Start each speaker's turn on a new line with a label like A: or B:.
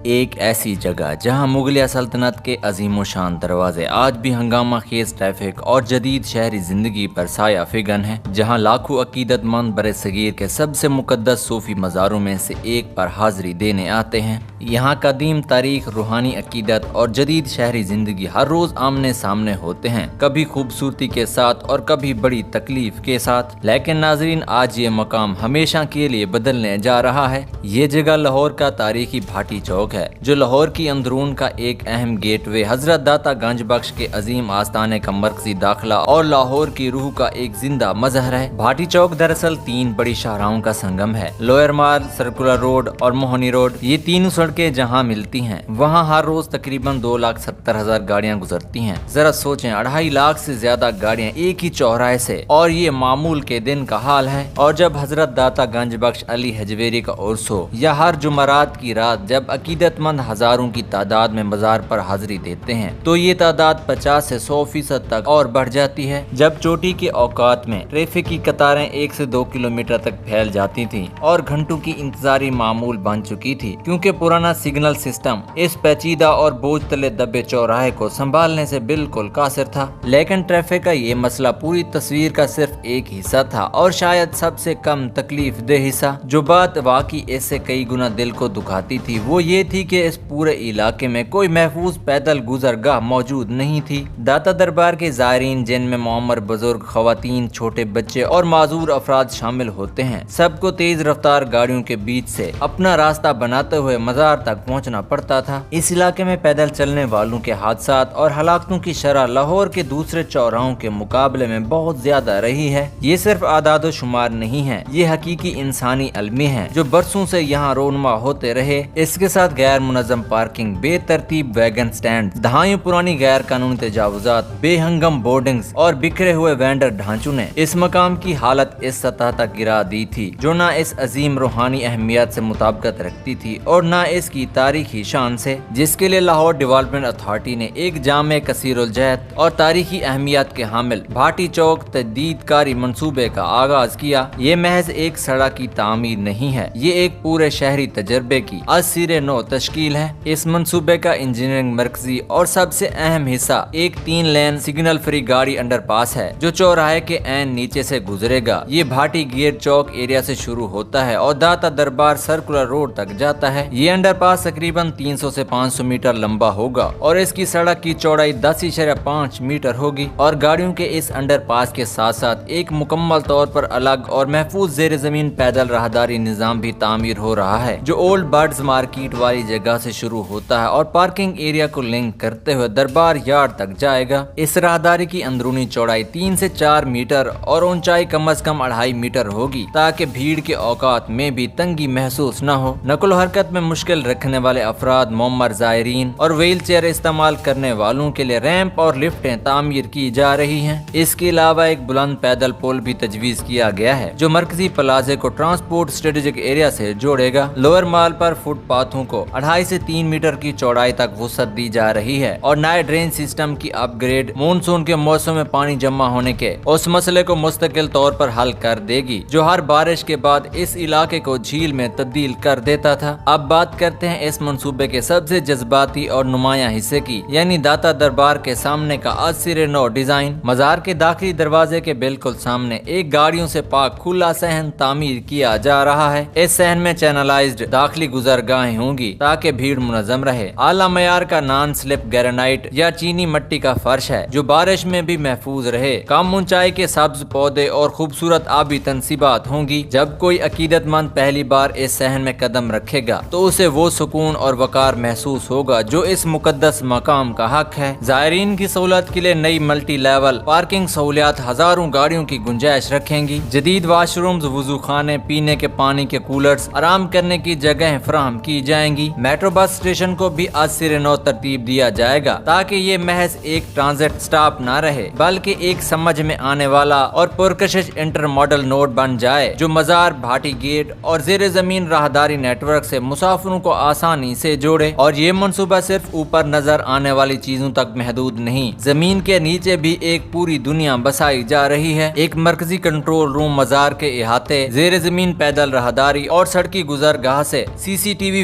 A: ایک ایسی جگہ جہاں مغلیہ سلطنت کے عظیم و شان دروازے آج بھی ہنگامہ خیز ٹریفک اور جدید شہری زندگی پر سایہ فگن ہیں، جہاں لاکھوں عقیدت مند برِ صغیر کے سب سے مقدس صوفی مزاروں میں سے ایک پر حاضری دینے آتے ہیں۔ یہاں قدیم تاریخ، روحانی عقیدت اور جدید شہری زندگی ہر روز آمنے سامنے ہوتے ہیں، کبھی خوبصورتی کے ساتھ اور کبھی بڑی تکلیف کے ساتھ۔ لیکن ناظرین، آج یہ مقام ہمیشہ کے لیے بدلنے جا رہا ہے۔ یہ جگہ لاہور کا تاریخی بھاٹی چوک ہے، جو لاہور کی اندرون کا ایک اہم گیٹ وے، حضرت داتا گنج بخش کے عظیم آستانے کا مرکزی داخلہ اور لاہور کی روح کا ایک زندہ مظہر ہے۔ بھاٹی چوک دراصل تین بڑی شاہراہوں کا سنگم ہے: لوئر مال، سرکولر روڈ اور موہنی روڈ۔ یہ تینوں سڑکیں جہاں ملتی ہیں وہاں ہر روز تقریباً 2,70,000 گاڑیاں گزرتی ہیں۔ ذرا سوچیں، 2.5 لاکھ سے زیادہ گاڑیاں ایک ہی چوراہے سے، اور یہ معمول کے دن کا حال ہے۔ اور جب حضرت داتا گنج بخش علی حجویری کا عرس ہو یا ہر جمعرات کی رات جب عقیدت مند ہزاروں کی تعداد میں مزار پر حاضری دیتے ہیں، تو یہ تعداد 50 سے 100% تک اور بڑھ جاتی ہے۔ جب چوٹی کے اوقات میں ٹریفک کی قطاریں 1 سے 2 کلومیٹر تک پھیل جاتی تھیں اور گھنٹوں کی انتظاری معمول بن چکی تھی، کیونکہ پرانا سگنل سسٹم اس پیچیدہ اور بوجھ تلے دبے چوراہے کو سنبھالنے سے بالکل قاصر تھا۔ لیکن ٹریفک کا یہ مسئلہ پوری تصویر کا صرف ایک حصہ تھا، اور شاید سب سے کم تکلیف دہ حصہ۔ جو بات واقعی اس سے کئی گنا دل کو دکھاتی تھی وہ یہ تھی کہ اس پورے علاقے میں کوئی محفوظ پیدل گزرگاہ موجود نہیں تھی۔ داتا دربار کے زائرین، جن میں معمر بزرگ، خواتین، چھوٹے بچے اور معذور افراد شامل ہوتے ہیں، سب کو تیز رفتار گاڑیوں کے بیچ سے اپنا راستہ بناتے ہوئے مزار تک پہنچنا پڑتا تھا۔ اس علاقے میں پیدل چلنے والوں کے حادثات اور ہلاکتوں کی شرح لاہور کے دوسرے چوراہوں کے مقابلے میں بہت زیادہ رہی ہے۔ یہ صرف اعداد و شمار نہیں ہے، یہ حقیقی انسانی المی ہے جو برسوں سے یہاں رونما ہوتے رہے۔ اس کے ساتھ غیر منظم پارکنگ، بے ترتیب ویگن سٹینڈ، دہائیوں پرانی غیر قانونی تجاوزات، بے ہنگم بورڈنگز اور بکھرے ہوئے وینڈر ڈھانچوں نے اس مقام کی حالت اس سطح تک گرا دی تھی جو نہ اس عظیم روحانی اہمیت سے مطابقت رکھتی تھی اور نہ اس کی تاریخی شان سے، جس کے لیے لاہور ڈیولپمنٹ اتھارٹی نے ایک جامع کثیر الجہت اور تاریخی اہمیت کے حامل بھاٹی چوک تجدید کاری منصوبے کا آغاز کیا۔ یہ محض ایک سڑک کی تعمیر نہیں ہے، یہ ایک پورے شہری تجربے کی از سرِ نو تشکیل ہے۔ اس منصوبے کا انجینئرنگ مرکزی اور سب سے اہم حصہ ایک 3 لین سگنل فری گاڑی انڈر پاس ہے جو چوراہے کے عین نیچے سے گزرے گا۔ یہ بھاٹی گیٹ چوک ایریا سے شروع ہوتا ہے اور داتا دربار سرکولر روڈ تک جاتا ہے۔ یہ انڈر پاس تقریباً 300 سے 500 میٹر لمبا ہوگا اور اس کی سڑک کی چوڑائی 10.5 میٹر ہوگی، اور گاڑیوں کے اس انڈر پاس کے ساتھ ساتھ ایک مکمل طور پر الگ اور محفوظ زیر زمین پیدل راہداری نظام بھی تعمیر ہو رہا ہے، جو اولڈ برڈز مارکیٹ والی جگہ سے شروع ہوتا ہے اور پارکنگ ایریا کو لنک کرتے ہوئے دربار یارڈ تک جائے گا۔ اس راہداری کی اندرونی چوڑائی 3 سے 4 میٹر اور اونچائی کم از کم 2.5 میٹر ہوگی، تاکہ بھیڑ کے اوقات میں بھی تنگی محسوس نہ ہو۔ نقل و حرکت میں مشکل رکھنے والے افراد، معمر زائرین اور ویل چیئر استعمال کرنے والوں کے لیے ریمپ اور لفٹیں تعمیر کی جا رہی ہیں۔ اس کے علاوہ ایک بلند پیدل پل بھی تجویز کیا گیا ہے جو مرکزی پلازے کو ٹرانسپورٹ اسٹریٹجک ایریا سے جوڑے گا۔ لوئر مال پر فٹ پاتھوں کو 2.5 سے 3 میٹر کی چوڑائی تک وسعت دی جا رہی ہے، اور نئے ڈرین سسٹم کی اپ گریڈ مونسون کے موسم میں پانی جمع ہونے کے اس مسئلے کو مستقل طور پر حل کر دے گی جو ہر بارش کے بعد اس علاقے کو جھیل میں تبدیل کر دیتا تھا۔ اب بات کرتے ہیں اس منصوبے کے سب سے جذباتی اور نمایاں حصے کی، یعنی داتا دربار کے سامنے کا از سرِ نو ڈیزائن۔ مزار کے داخلی دروازے کے بالکل سامنے ایک گاڑیوں سے پاک کھلا صحن تعمیر کیا جا رہا ہے۔ اس صحن میں چینلائزڈ داخلی گزرگاہیں ہوں گی تاکہ بھیڑ منظم رہے۔ اعلیٰ معیار کا نان سلپ گرینائٹ یا چینی مٹی کا فرش ہے جو بارش میں بھی محفوظ رہے۔ کم اونچائی کے سبز پودے اور خوبصورت آبی تنصیبات ہوں گی۔ جب کوئی عقیدت مند پہلی بار اس صحن میں قدم رکھے گا تو اسے وہ سکون اور وقار محسوس ہوگا جو اس مقدس مقام کا حق ہے۔ زائرین کی سہولت کے لیے نئی ملٹی لیول پارکنگ سہولیات ہزاروں گاڑیوں کی گنجائش رکھیں گی۔ جدید واش رومز، وضو خانے، پینے کے پانی کے کولرز، آرام کرنے کی جگہیں فراہم کی جائیں گی۔ میٹرو بس اسٹیشن کو بھی از سرِ نو ترتیب دیا جائے گا تاکہ یہ محض ایک ٹرانزٹ سٹاپ نہ رہے بلکہ ایک سمجھ میں آنے والا اور پرکشش انٹر ماڈل نوڈ بن جائے جو مزار، بھاٹی گیٹ اور زیر زمین راہداری نیٹ ورک سے مسافروں کو آسانی سے جوڑے۔ اور یہ منصوبہ صرف اوپر نظر آنے والی چیزوں تک محدود نہیں، زمین کے نیچے بھی ایک پوری دنیا بسائی جا رہی ہے۔ ایک مرکزی کنٹرول روم، مزار کے احاطے، زیر زمین پیدل راہداری اور سڑکی گزرگاہ سے CCTV